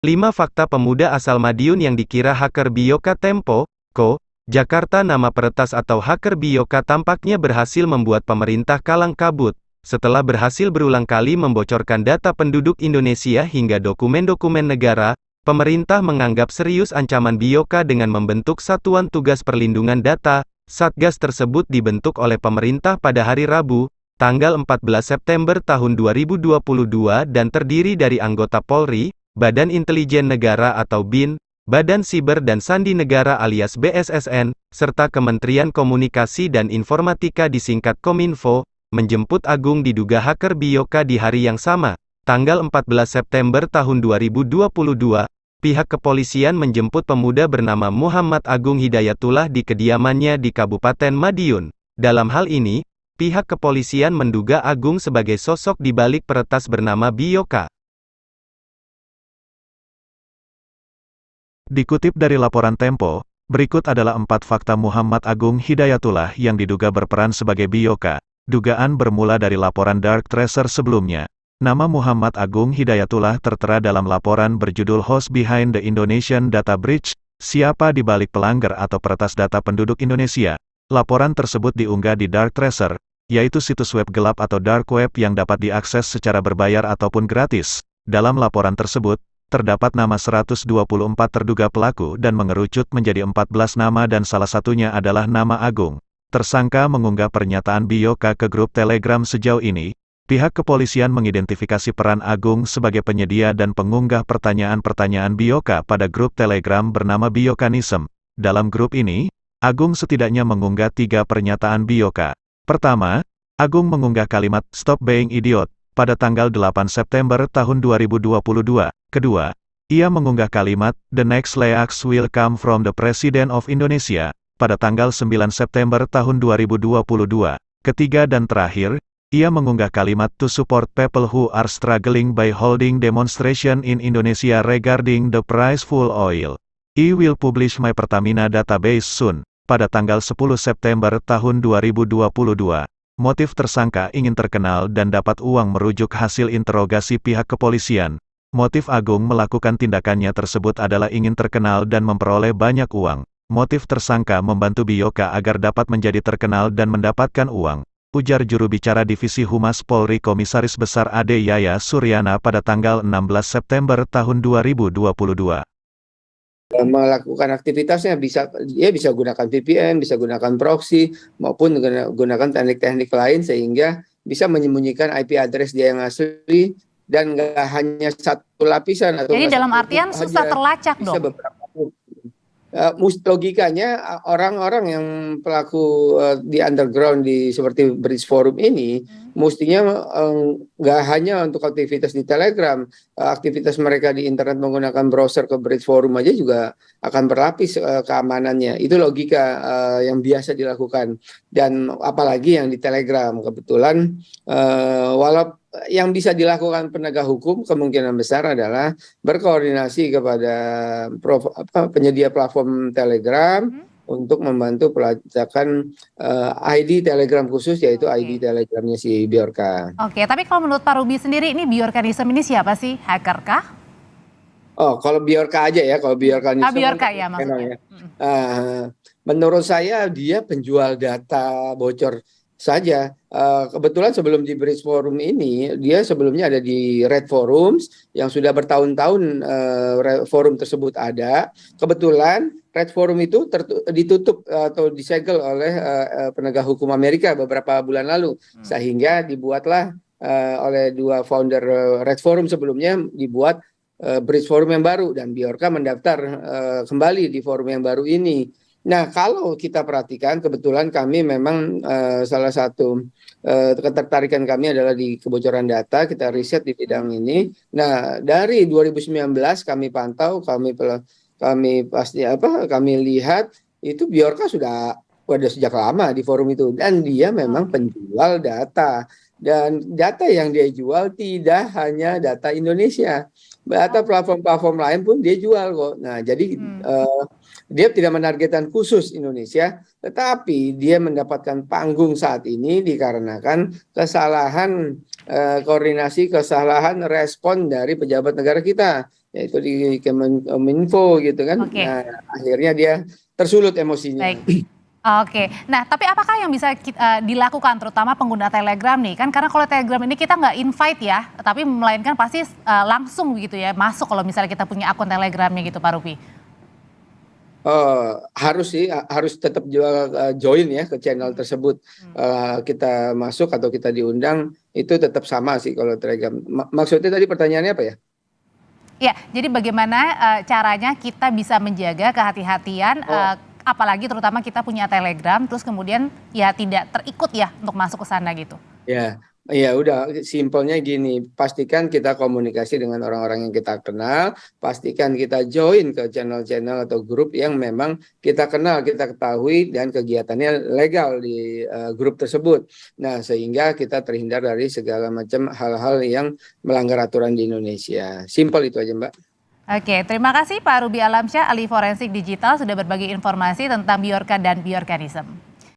5 fakta pemuda asal Madiun yang dikira hacker Bioka Tempo, Co. Jakarta. Nama peretas atau hacker Bioka tampaknya berhasil membuat pemerintah kalang kabut. Setelah berhasil berulang kali membocorkan data penduduk Indonesia hingga dokumen-dokumen negara, pemerintah menganggap serius ancaman Bioka dengan membentuk Satuan Tugas Perlindungan Data. Satgas tersebut dibentuk oleh pemerintah pada hari Rabu, tanggal 14 September tahun 2022 dan terdiri dari anggota Polri, Badan Intelijen Negara atau BIN, Badan Siber dan Sandi Negara alias BSSN, serta Kementerian Komunikasi dan Informatika disingkat Kominfo, menjemput Agung diduga hacker Bioka di hari yang sama, tanggal 14 September tahun 2022. Pihak kepolisian menjemput pemuda bernama Muhammad Agung Hidayatullah di kediamannya di Kabupaten Madiun. Dalam hal ini, pihak kepolisian menduga Agung sebagai sosok di balik peretas bernama Bioka. Dikutip dari laporan Tempo, berikut adalah 4 fakta Muhammad Agung Hidayatullah yang diduga berperan sebagai Bioka. Dugaan bermula dari laporan Dark Tracer sebelumnya. Nama Muhammad Agung Hidayatullah tertera dalam laporan berjudul Host Behind the Indonesian Data Breach, siapa di balik pelanggar atau peretas data penduduk Indonesia. Laporan tersebut diunggah di Dark Tracer, yaitu situs web gelap atau dark web yang dapat diakses secara berbayar ataupun gratis. Dalam laporan tersebut, terdapat nama 124 terduga pelaku dan mengerucut menjadi 14 nama dan salah satunya adalah nama Agung. Tersangka mengunggah pernyataan Bioka ke grup Telegram. Sejauh ini, pihak kepolisian mengidentifikasi peran Agung sebagai penyedia dan pengunggah pertanyaan-pertanyaan Bioka pada grup Telegram bernama Biokanism. Dalam grup ini, Agung setidaknya mengunggah 3 pernyataan Bioka. Pertama, Agung mengunggah kalimat "Stop being idiot" pada tanggal 8 September tahun 2022. Kedua, ia mengunggah kalimat "The next layoffs will come from the President of Indonesia" pada tanggal 9 September tahun 2022. Ketiga dan terakhir, ia mengunggah kalimat "To support people who are struggling by holding demonstration in Indonesia regarding the price full oil. I will publish my Pertamina database soon" pada tanggal 10 September tahun 2022. Motif tersangka ingin terkenal dan dapat uang merujuk hasil interogasi pihak kepolisian. Motif Agung melakukan tindakannya tersebut adalah ingin terkenal dan memperoleh banyak uang. Motif tersangka membantu Bioka agar dapat menjadi terkenal dan mendapatkan uang, ujar juru bicara Divisi Humas Polri Komisaris Besar Ade Yaya Suryana pada tanggal 16 September tahun 2022. Melakukan aktivitasnya dia bisa gunakan VPN, bisa gunakan proxy, maupun gunakan teknik-teknik lain sehingga bisa menyembunyikan IP address dia yang asli dan nggak hanya satu lapisan atau jadi dalam artian susah terlacak bisa dong. Beberapa logikanya orang-orang yang pelaku di underground seperti Bridge Forum ini mestinya nggak hanya untuk aktivitas di Telegram, aktivitas mereka di internet menggunakan browser ke Bridge Forum aja juga akan berlapis keamanannya. Itu logika yang biasa dilakukan, dan apalagi yang di Telegram. Kebetulan walau yang bisa dilakukan penegak hukum kemungkinan besar adalah berkoordinasi kepada penyedia platform Telegram untuk membantu pelacakan ID Telegram khusus, yaitu ID Telegramnya si Bjorka. Oke, tapi kalau menurut Pak Ruby sendiri ini Bjorkanism ini siapa sih? Hacker kah? Oh, kalau Bjorka aja ya, kalau Bjorkanism. Bjorka ya maksudnya. Menurut saya dia penjual data bocor saja. Kebetulan sebelum di Bridge Forum ini, dia sebelumnya ada di Red Forums yang sudah bertahun-tahun forum tersebut ada. Kebetulan Red Forum itu ditutup atau disegel oleh penegak hukum Amerika beberapa bulan lalu, sehingga dibuatlah oleh 2 founder Red Forum sebelumnya, dibuat Bridge Forum yang baru, dan Bjorka mendaftar kembali di forum yang baru ini. Nah, kalau kita perhatikan, kebetulan kami memang salah satu ketertarikan kami adalah di kebocoran data. Kita riset di bidang ini. Nah, dari 2019 kami pantau, kami lihat itu Bjorka sudah sejak lama di forum itu, dan dia memang penjual data. Dan data yang dia jual tidak hanya data Indonesia, data platform-platform lain pun dia jual kok. Nah, jadi dia tidak menargetkan khusus Indonesia, tetapi dia mendapatkan panggung saat ini dikarenakan kesalahan koordinasi, kesalahan respon dari pejabat negara kita. yaitu di Kemenkominfo gitu kan. Oke. Nah, akhirnya dia tersulut emosinya. Baik. Oke, nah tapi apakah yang bisa dilakukan terutama pengguna Telegram nih? Kan karena kalau Telegram ini kita nggak invite ya, tapi melainkan pasti langsung begitu ya masuk kalau misalnya kita punya akun Telegramnya gitu Pak Rupi. Harus sih, harus tetap join ya ke channel tersebut. Kita masuk atau kita diundang itu tetap sama sih kalau Telegram. Maksudnya tadi pertanyaannya apa ya? Ya, jadi bagaimana caranya kita bisa menjaga kehati-hatian, apalagi terutama kita punya Telegram, terus kemudian ya tidak terikut ya untuk masuk ke sana gitu. Ya, ya udah simpelnya gini, pastikan kita komunikasi dengan orang-orang yang kita kenal, pastikan kita join ke channel-channel atau grup yang memang kita kenal, kita ketahui dan kegiatannya legal di grup tersebut. Nah, sehingga kita terhindar dari segala macam hal-hal yang melanggar aturan di Indonesia. Simpel itu aja, Mbak. Oke, terima kasih Pak Ruby Alamsyah, ahli forensik digital sudah berbagi informasi tentang Biorka dan Biorkanism.